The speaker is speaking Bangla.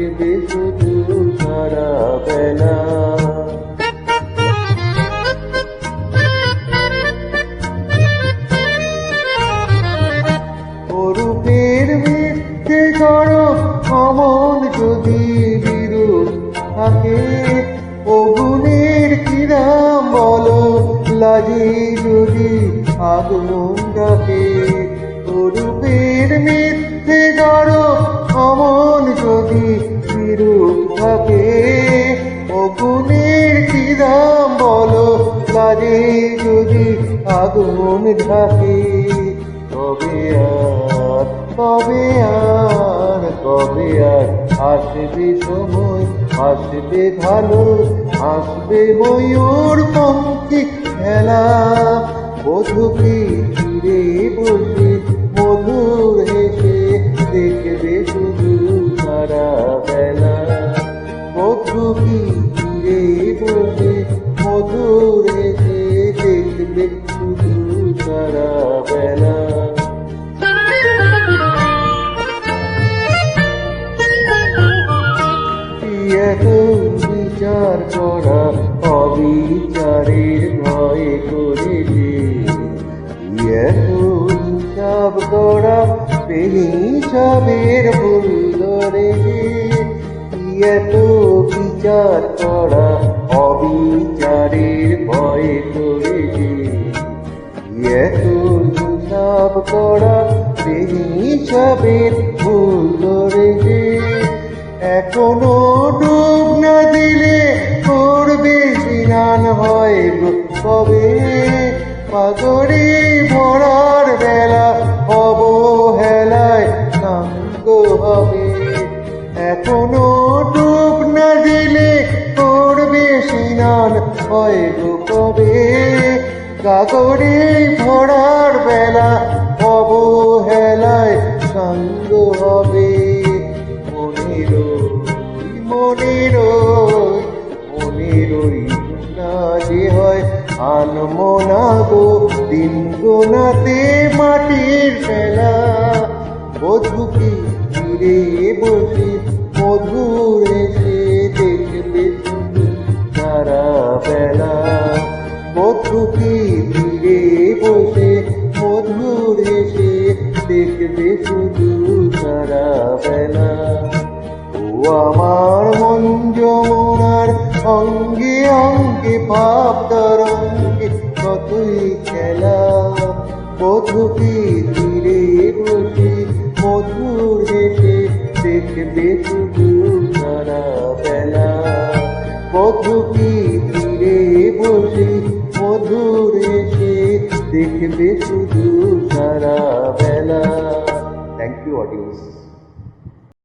দেখবে শুধু সারা বেলা। অরূপের মিথ্যে করো অমন যদি বিরূপ থাকে, অগুণের কি দাম বলো লাজে যদি আগুন ডাকে। অরূপের মিথ্যে করো অমন যদি বিরূপ থাকে, অগুণের কি দাম বলো লাজে যদি আগুন ঢাকে। কবে আর কবে আর কবে আর আসবে সময়, আসবে ভালো, আসবে ময়ূর পঙ্খী খেলা। বধূকে ঘিরে বসে মধুর হেসে দেখবে শুধু সারা বেলা। বধূকে ঘিরে বসে মধুর হেসে দেখবে শুধু সারা বেলা। এত বিচার করা অবিচারের ভয় করেছে, এত হিসাব করা বেহিসাবের ভুল ধরেছে। এত বিচার করা অবিচারের ভয় করেছে, এত হিসাব করা বেহিসাবের ভুল ধরেছে। এখনো ডুব না দিলে করবে স্নান হয় কবে, পাগড়ি ভরার বেলা অবহেলায় সাঙ্গ হবে। এখনো ডুব না দিলে করবে স্নান হয় কবে, কাগড়ি ভরার বেলা অবহেলায় সাঙ্গ হবে। মনেরই না যে হয় আনমনা গো দিন গোনাতে মাটির ফেলা। বধূকে ঘিরে বসে মধুর এসে দেখবে শুধু সারা বেলা। বধূকে ঘিরে বসে মধুর এসে দেখবে শুধু সারা বেলা। ও আমার মন যমুনার অঙ্গে অঙ্গে ভাব তরঙ্গে কতই খেলা। বধূকে ধীরে বসে মধুর হেসে দেখবে শুধু সারা বেলা। বধূকে ধীরে বসে মধুর হেসে দেখবে শুধু সারা বেলা। Thank you audience.